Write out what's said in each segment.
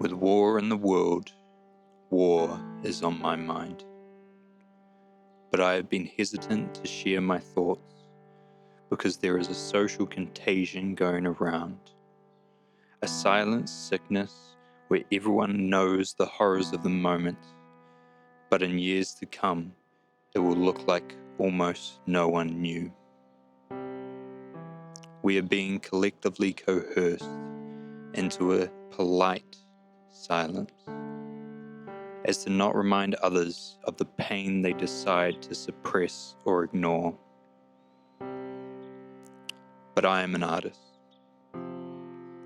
With war in the world, war is on my mind. But I have been hesitant to share my thoughts because there is a social contagion going around. A silent sickness where everyone knows the horrors of the moment, but in years to come, it will look like almost no one knew. We are being collectively coerced into a polite silence, as to not remind others of the pain they decide to suppress or ignore. But I am an artist,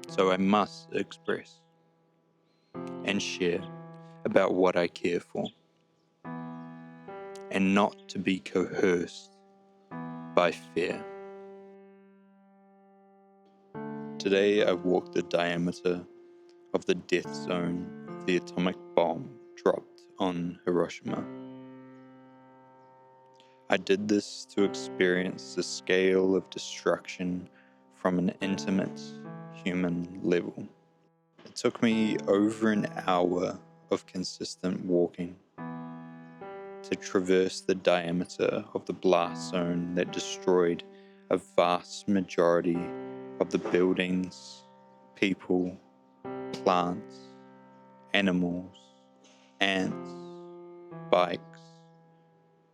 so I must express and share about what I care for, and not to be coerced by fear. Today I walked the diameter of the death zone of the atomic bomb dropped on Hiroshima. I did this to experience the scale of destruction from an intimate human level. It took me over an hour of consistent walking to traverse the diameter of the blast zone that destroyed a vast majority of the buildings, people, plants, animals, ants, bikes,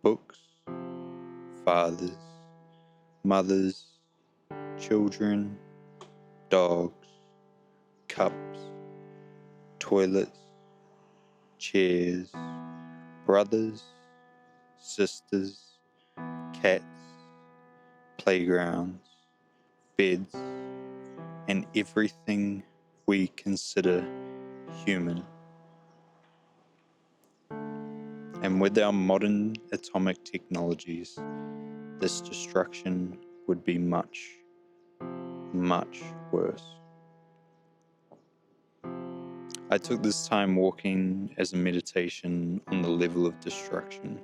books, fathers, mothers, children, dogs, cups, toilets, chairs, brothers, sisters, cats, playgrounds, beds, and everything we consider human. And with our modern atomic technologies, this destruction would be much, much worse. I took this time walking as a meditation on the level of destruction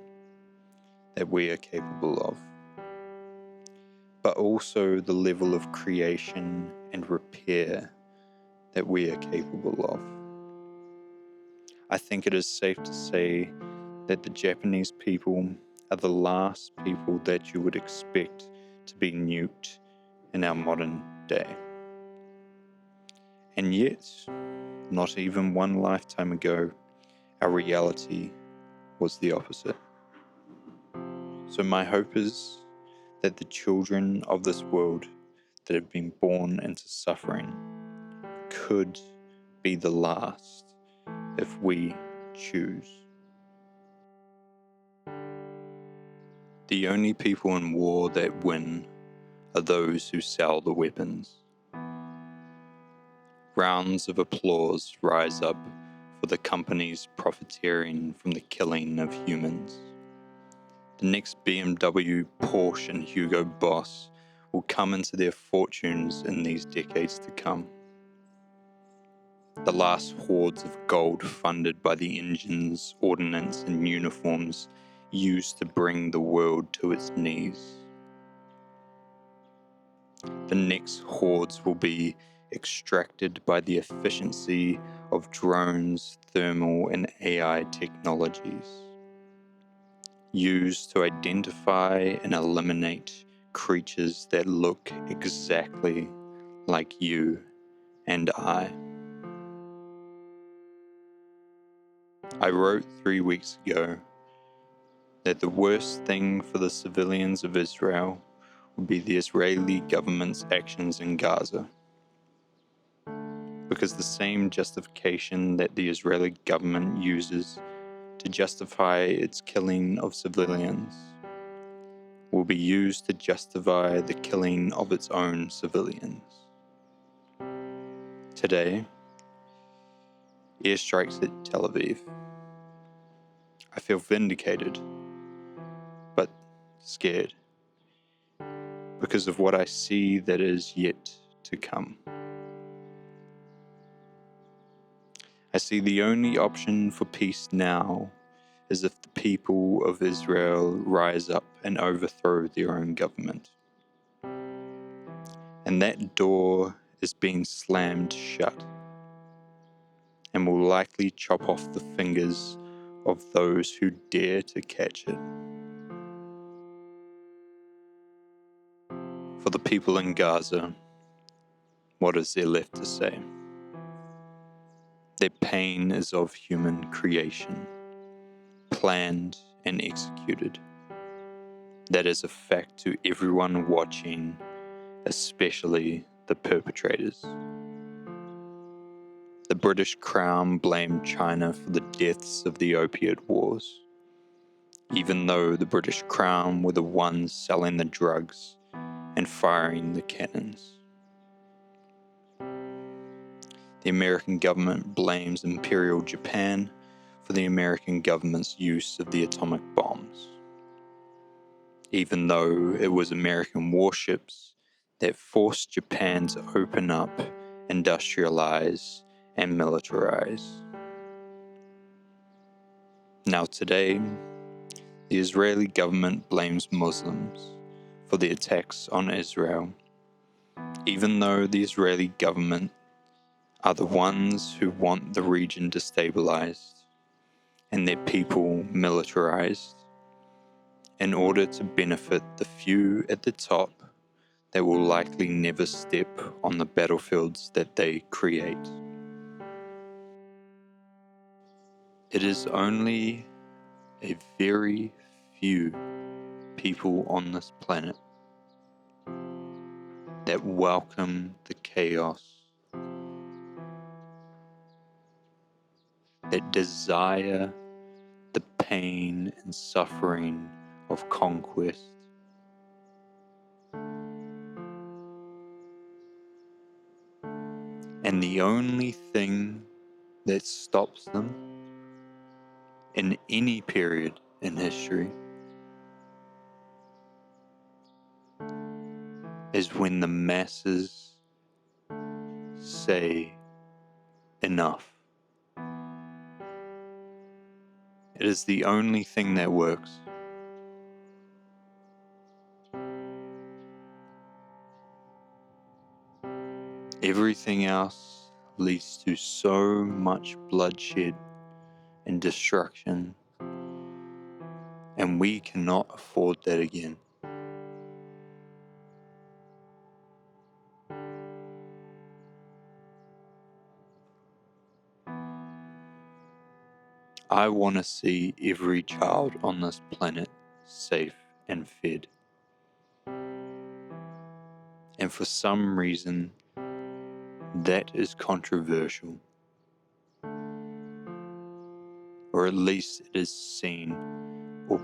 that we are capable of, but also the level of creation and repair that we are capable of. I think it is safe to say that the Japanese people are the last people that you would expect to be nuked in our modern day. And yet, not even one lifetime ago, our reality was the opposite. So my hope is that the children of this world that have been born into suffering could be the last if we choose. The only people in war that win are those who sell the weapons. Rounds of applause rise up for the companies profiteering from the killing of humans. The next BMW, Porsche, and Hugo Boss will come into their fortunes in these decades to come. The last hoards of gold funded by the engines, ordnance, and uniforms used to bring the world to its knees. The next hoards will be extracted by the efficiency of drones, thermal, and AI technologies, used to identify and eliminate creatures that look exactly like you and I. I wrote 3 weeks ago that the worst thing for the civilians of Israel would be the Israeli government's actions in Gaza, because the same justification that the Israeli government uses to justify its killing of civilians will be used to justify the killing of its own civilians. Today, airstrikes at Tel Aviv. I feel vindicated, but scared, because of what I see that is yet to come. I see the only option for peace now is if the people of Israel rise up and overthrow their own government. And that door is being slammed shut. and will likely chop off the fingers of those who dare to catch it. For the people in Gaza, what is there left to say? Their pain is of human creation, planned and executed. That is a fact to everyone watching, especially the perpetrators. The British Crown blamed China for the deaths of the opiate wars, even though the British Crown were the ones selling the drugs and firing the cannons. The American government blames Imperial Japan for the American government's use of the atomic bombs, even though it was American warships that forced Japan to open up, industrialize, and militarize. Now today, the Israeli government blames Muslims for the attacks on Israel, even though the Israeli government are the ones who want the region destabilized and their people militarized in order to benefit the few at the top that will likely never step on the battlefields that they create. It is only a very few people on this planet that welcome the chaos, that desire the pain and suffering of conquest. And the only thing that stops them in any period in history is when the masses say enough. It is the only thing that works. Everything else leads to so much bloodshed and destruction, and we cannot afford that again. I want to see every child on this planet safe and fed. And for some reason, that is controversial. Or at least it is seen or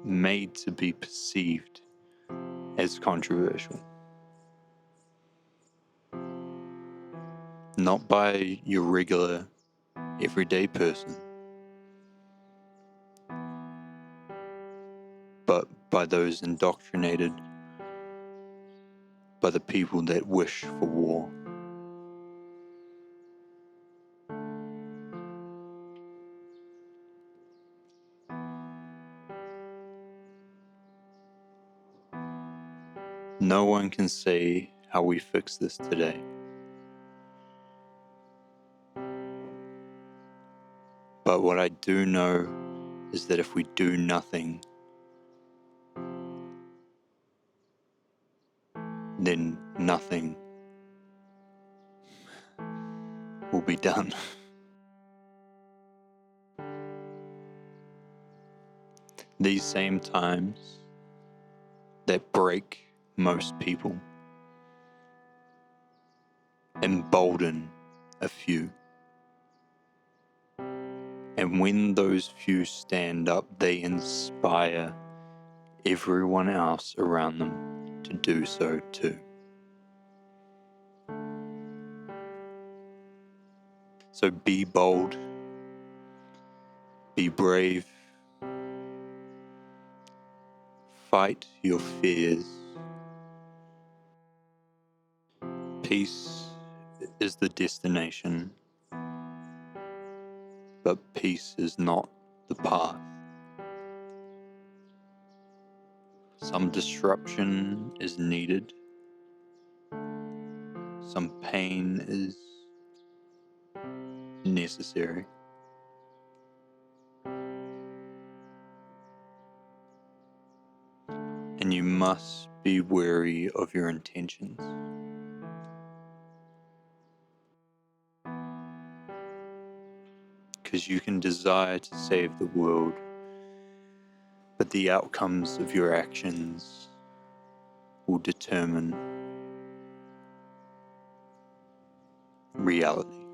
made to be perceived as controversial. Not by your regular, everyday person, but by those indoctrinated by the people that wish for war. No one can say how we fix this today. But what I do know is that if we do nothing, then nothing will be done. These same times that break most people embolden a few. And when those few stand up, they inspire everyone else around them to do so too. So be bold, be brave, fight your fears. Peace is the destination, but peace is not the path. Some disruption is needed, some pain is necessary. And you must be wary of your intentions. Because you can desire to save the world, but the outcomes of your actions will determine reality.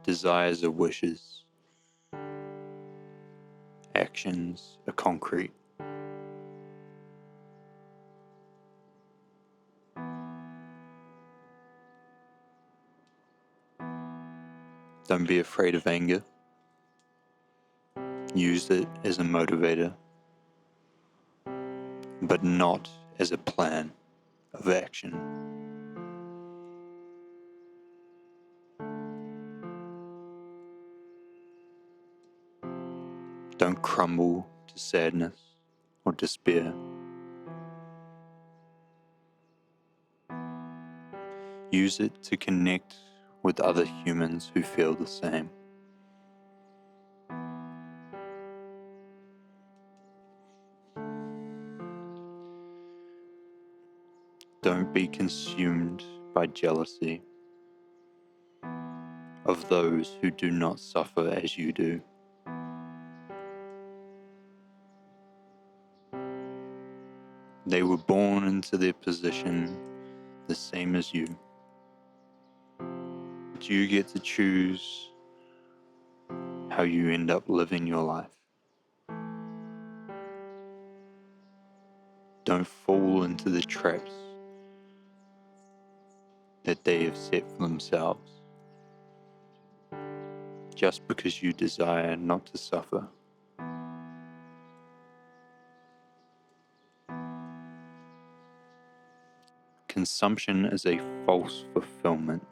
Desires are wishes. Actions are concrete. Don't be afraid of anger. Use it as a motivator, but not as a plan of action. Don't crumble to sadness or despair. Use it to connect with other humans who feel the same. Don't be consumed by jealousy of those who do not suffer as you do. They were born into their position the same as you. But you get to choose how you end up living your life. Don't fall into the traps that they have set for themselves just because you desire not to suffer. Consumption is a false fulfillment.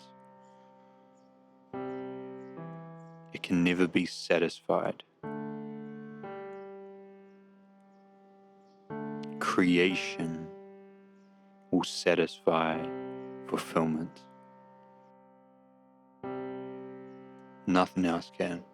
It can never be satisfied. Creation will satisfy fulfillment. Nothing else can.